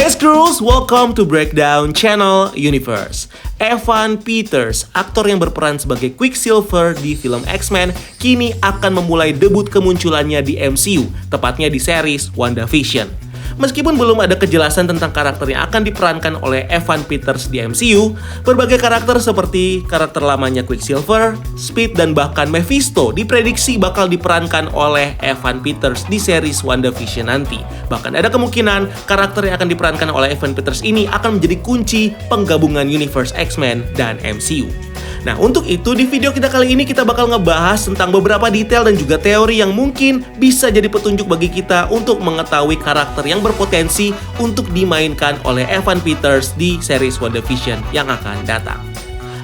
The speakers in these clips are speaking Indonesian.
Hey Skrulls, welcome to Breakdown Channel Universe. Evan Peters, aktor yang berperan sebagai Quicksilver di film X-Men, kini akan memulai debut kemunculannya di MCU, tepatnya di series WandaVision. Meskipun belum ada kejelasan tentang karakter yang akan diperankan oleh Evan Peters di MCU, berbagai karakter seperti karakter lamanya Quicksilver, Speed, dan bahkan Mephisto diprediksi bakal diperankan oleh Evan Peters di series WandaVision nanti. Bahkan ada kemungkinan karakter yang akan diperankan oleh Evan Peters ini akan menjadi kunci penggabungan universe X-Men dan MCU. Nah, untuk itu di video kita kali ini kita bakal ngebahas tentang beberapa detail dan juga teori yang mungkin bisa jadi petunjuk bagi kita untuk mengetahui karakter yang berpotensi untuk dimainkan oleh Evan Peters di series WandaVision yang akan datang.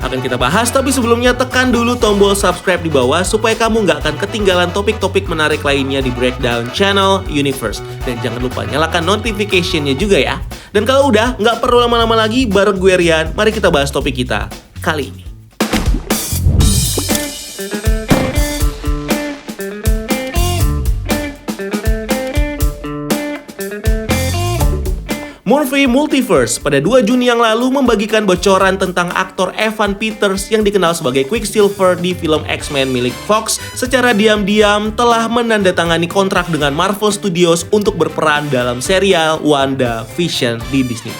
Akan kita bahas, tapi sebelumnya tekan dulu tombol subscribe di bawah supaya kamu nggak akan ketinggalan topik-topik menarik lainnya di Breakdown Channel Universe. Dan jangan lupa nyalakan notification-nya juga ya. Dan kalau udah, nggak perlu lama-lama lagi, bareng gue Rian, mari kita bahas topik kita kali ini. Movie Multiverse pada 2 Juni yang lalu membagikan bocoran tentang aktor Evan Peters yang dikenal sebagai Quicksilver di film X-Men milik Fox secara diam-diam telah menandatangani kontrak dengan Marvel Studios untuk berperan dalam serial WandaVision di Disney+.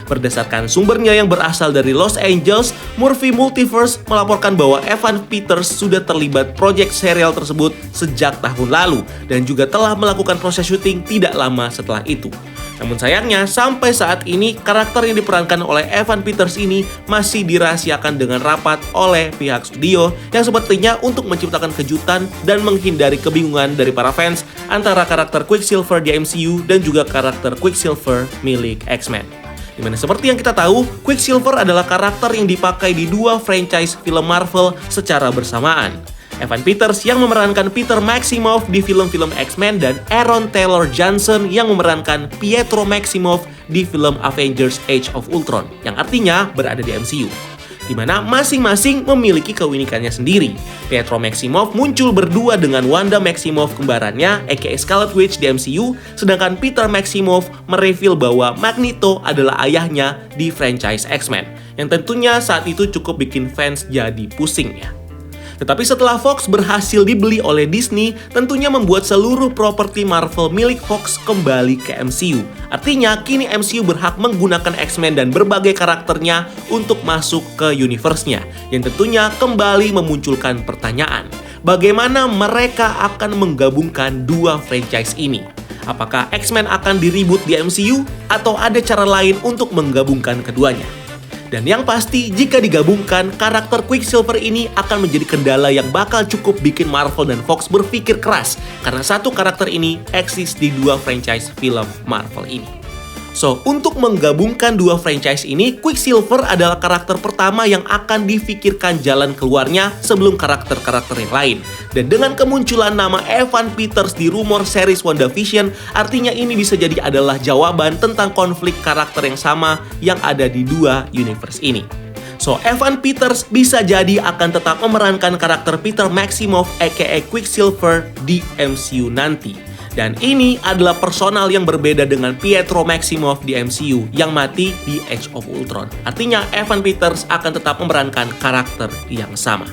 Berdasarkan sumbernya yang berasal dari Los Angeles, Movie Multiverse melaporkan bahwa Evan Peters sudah terlibat proyek serial tersebut sejak tahun lalu dan juga telah melakukan proses syuting tidak lama setelah itu. Namun sayangnya, sampai saat ini karakter yang diperankan oleh Evan Peters ini masih dirahasiakan dengan rapat oleh pihak studio yang sepertinya untuk menciptakan kejutan dan menghindari kebingungan dari para fans antara karakter Quicksilver di MCU dan juga karakter Quicksilver milik X-Men. Dimana seperti yang kita tahu, Quicksilver adalah karakter yang dipakai di 2 franchise film Marvel secara bersamaan. Evan Peters yang memerankan Peter Maximoff di film-film X-Men dan Aaron Taylor Johnson yang memerankan Pietro Maximoff di film Avengers Age of Ultron, yang artinya berada di MCU. Di mana masing-masing memiliki keunikannya sendiri. Pietro Maximoff muncul berdua dengan Wanda Maximoff kembarannya, aka Scarlet Witch di MCU, sedangkan Peter Maximoff mereveal bahwa Magneto adalah ayahnya di franchise X-Men, yang tentunya saat itu cukup bikin fans jadi pusing ya. Tetapi setelah Fox berhasil dibeli oleh Disney, tentunya membuat seluruh properti Marvel milik Fox kembali ke MCU. Artinya, kini MCU berhak menggunakan X-Men dan berbagai karakternya untuk masuk ke universe-nya, yang tentunya kembali memunculkan pertanyaan. Bagaimana mereka akan menggabungkan 2 franchise ini? Apakah X-Men akan di-reboot di MCU? Atau ada cara lain untuk menggabungkan keduanya? Dan yang pasti, jika digabungkan, karakter Quicksilver ini akan menjadi kendala yang bakal cukup bikin Marvel dan Fox berpikir keras karena satu karakter ini eksis di 2 franchise film Marvel ini. So, untuk menggabungkan 2 franchise ini, Quicksilver adalah karakter pertama yang akan difikirkan jalan keluarnya sebelum karakter-karakter yang lain. Dan dengan kemunculan nama Evan Peters di rumor series WandaVision, artinya ini bisa jadi adalah jawaban tentang konflik karakter yang sama yang ada di 2 universe ini. So, Evan Peters bisa jadi akan tetap memerankan karakter Peter Maximoff aka Quicksilver di MCU nanti. Dan ini adalah personal yang berbeda dengan Pietro Maximoff di MCU yang mati di Age of Ultron. Artinya Evan Peters akan tetap memerankan karakter yang sama.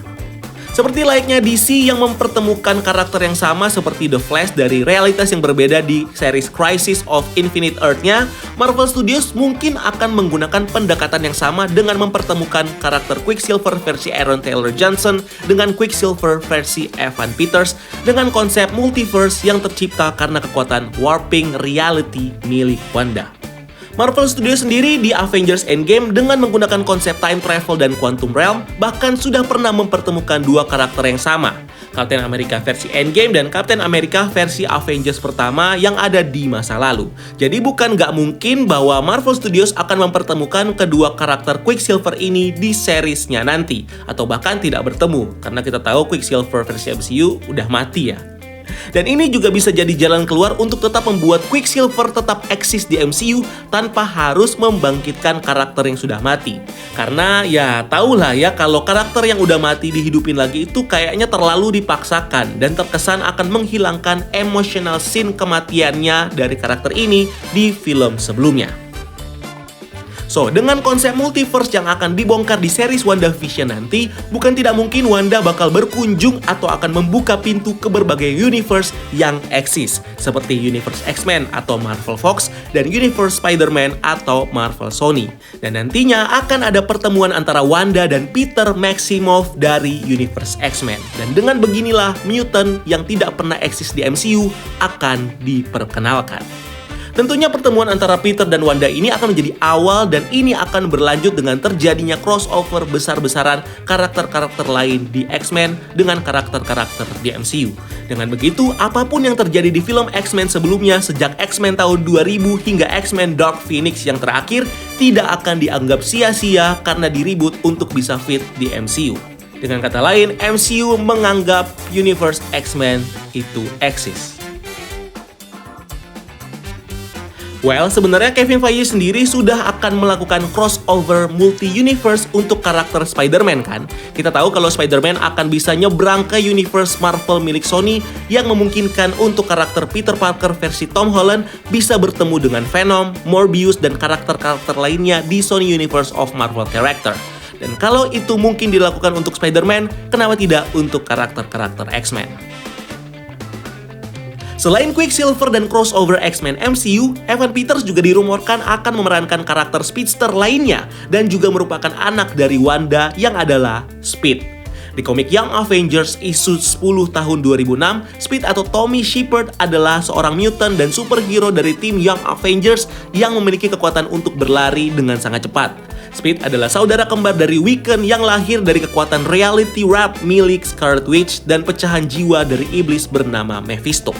Seperti layaknya DC yang mempertemukan karakter yang sama seperti The Flash dari realitas yang berbeda di series Crisis of Infinite Earth-nya, Marvel Studios mungkin akan menggunakan pendekatan yang sama dengan mempertemukan karakter Quicksilver versi Aaron Taylor Johnson dengan Quicksilver versi Evan Peters dengan konsep multiverse yang tercipta karena kekuatan warping reality milik Wanda. Marvel Studios sendiri di Avengers Endgame dengan menggunakan konsep time travel dan quantum realm bahkan sudah pernah mempertemukan 2 karakter yang sama, Captain America versi Endgame dan Captain America versi Avengers pertama yang ada di masa lalu. Jadi bukan nggak mungkin bahwa Marvel Studios akan mempertemukan kedua karakter Quicksilver ini di seriesnya nanti, atau bahkan tidak bertemu karena kita tahu Quicksilver versi MCU udah mati ya. Dan ini juga bisa jadi jalan keluar untuk tetap membuat Quicksilver tetap eksis di MCU tanpa harus membangkitkan karakter yang sudah mati. Karena ya tahulah ya kalau karakter yang udah mati dihidupin lagi itu kayaknya terlalu dipaksakan dan terkesan akan menghilangkan emotional scene kematiannya dari karakter ini di film sebelumnya. So, dengan konsep multiverse yang akan dibongkar di series WandaVision nanti, bukan tidak mungkin Wanda bakal berkunjung atau akan membuka pintu ke berbagai universe yang eksis, seperti Universe X-Men atau Marvel Fox, dan Universe Spider-Man atau Marvel Sony. Dan nantinya akan ada pertemuan antara Wanda dan Peter Maximoff dari Universe X-Men. Dan dengan beginilah mutant yang tidak pernah eksis di MCU akan diperkenalkan. Tentunya pertemuan antara Peter dan Wanda ini akan menjadi awal dan ini akan berlanjut dengan terjadinya crossover besar-besaran karakter-karakter lain di X-Men dengan karakter-karakter di MCU. Dengan begitu, apapun yang terjadi di film X-Men sebelumnya sejak X-Men tahun 2000 hingga X-Men Dark Phoenix yang terakhir tidak akan dianggap sia-sia karena di-reboot untuk bisa fit di MCU. Dengan kata lain, MCU menganggap Universe X-Men itu eksis. Well, sebenarnya Kevin Feige sendiri sudah akan melakukan crossover multi-universe untuk karakter Spider-Man kan? Kita tahu kalau Spider-Man akan bisa nyebrang ke universe Marvel milik Sony yang memungkinkan untuk karakter Peter Parker versi Tom Holland bisa bertemu dengan Venom, Morbius, dan karakter-karakter lainnya di Sony Universe of Marvel Character. Dan kalau itu mungkin dilakukan untuk Spider-Man, kenapa tidak untuk karakter-karakter X-Men? Selain Quicksilver dan crossover X-Men MCU, Evan Peters juga dirumorkan akan memerankan karakter speedster lainnya dan juga merupakan anak dari Wanda yang adalah Speed. Di komik Young Avengers issue 10 tahun 2006, Speed atau Tommy Shepard adalah seorang mutant dan superhero dari tim Young Avengers yang memiliki kekuatan untuk berlari dengan sangat cepat. Speed adalah saudara kembar dari Wiccan yang lahir dari kekuatan reality wrap milik Scarlet Witch dan pecahan jiwa dari iblis bernama Mephisto.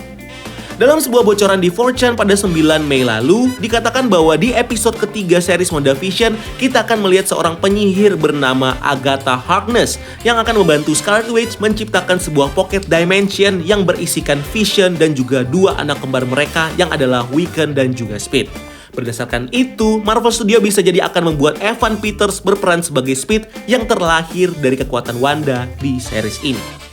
Dalam sebuah bocoran di 4chan pada 9 Mei lalu, dikatakan bahwa di episode ketiga series WandaVision, kita akan melihat seorang penyihir bernama Agatha Harkness yang akan membantu Scarlet Witch menciptakan sebuah pocket dimension yang berisikan Vision dan juga dua anak kembar mereka yang adalah Wiccan dan juga Speed. Berdasarkan itu, Marvel Studios bisa jadi akan membuat Evan Peters berperan sebagai Speed yang terlahir dari kekuatan Wanda di series ini.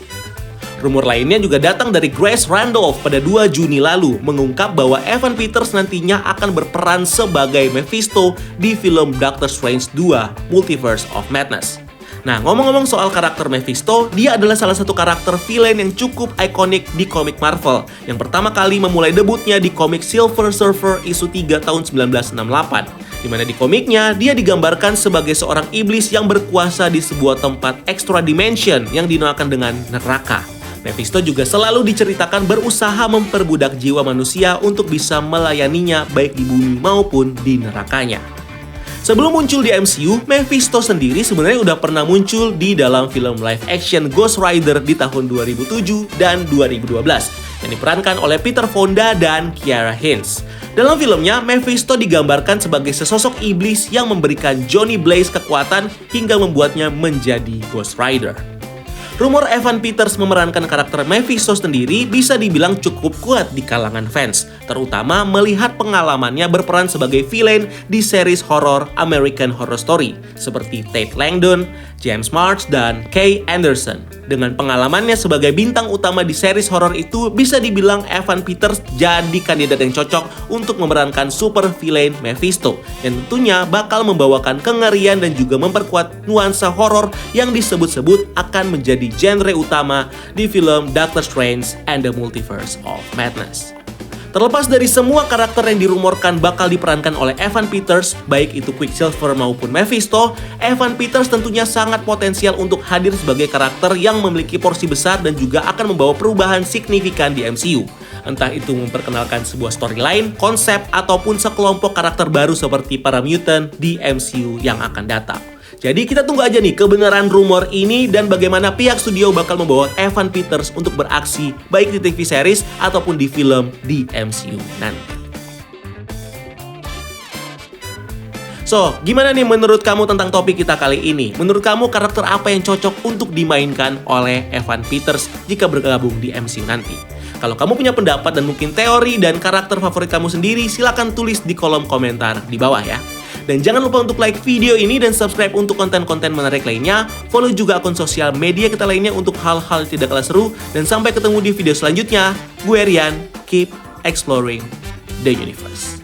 Rumor lainnya juga datang dari Grace Randolph pada 2 Juni lalu, mengungkap bahwa Evan Peters nantinya akan berperan sebagai Mephisto di film Doctor Strange 2, Multiverse of Madness. Nah, ngomong-ngomong soal karakter Mephisto, dia adalah salah satu karakter villain yang cukup ikonik di komik Marvel, yang pertama kali memulai debutnya di komik Silver Surfer issue 3 tahun 1968. Di mana di komiknya, dia digambarkan sebagai seorang iblis yang berkuasa di sebuah tempat extra dimension yang dinamakan dengan neraka. Mephisto juga selalu diceritakan berusaha memperbudak jiwa manusia untuk bisa melayaninya baik di bumi maupun di nerakanya. Sebelum muncul di MCU, Mephisto sendiri sebenarnya udah pernah muncul di dalam film live action Ghost Rider di tahun 2007 dan 2012 yang diperankan oleh Peter Fonda dan Ciara Hinds. Dalam filmnya, Mephisto digambarkan sebagai sesosok iblis yang memberikan Johnny Blaze kekuatan hingga membuatnya menjadi Ghost Rider. Rumor Evan Peters memerankan karakter Mephisto sendiri bisa dibilang cukup kuat di kalangan fans, terutama melihat pengalamannya berperan sebagai villain di series horor American Horror Story, seperti Tate Langdon, James March, dan Kay Anderson. Dengan pengalamannya sebagai bintang utama di series horor itu, bisa dibilang Evan Peters jadi kandidat yang cocok untuk memerankan super villain Mephisto, yang tentunya bakal membawakan kengerian dan juga memperkuat nuansa horor yang disebut-sebut akan menjadi genre utama di film Doctor Strange and the Multiverse of Madness. Terlepas dari semua karakter yang dirumorkan bakal diperankan oleh Evan Peters, baik itu Quicksilver maupun Mephisto, Evan Peters tentunya sangat potensial untuk hadir sebagai karakter yang memiliki porsi besar dan juga akan membawa perubahan signifikan di MCU. Entah itu memperkenalkan sebuah storyline, konsep, ataupun sekelompok karakter baru seperti para mutant di MCU yang akan datang. Jadi kita tunggu aja nih kebenaran rumor ini dan bagaimana pihak studio bakal membawa Evan Peters untuk beraksi baik di TV series ataupun di film di MCU nanti. So, gimana nih menurut kamu tentang topik kita kali ini? Menurut kamu karakter apa yang cocok untuk dimainkan oleh Evan Peters jika bergabung di MCU nanti? Kalau kamu punya pendapat dan mungkin teori dan karakter favorit kamu sendiri, silakan tulis di kolom komentar di bawah ya. Dan jangan lupa untuk like video ini dan subscribe untuk konten-konten menarik lainnya. Follow juga akun sosial media kita lainnya untuk hal-hal tidak kalah seru. Dan sampai ketemu di video selanjutnya. Gue Rian, keep exploring the universe.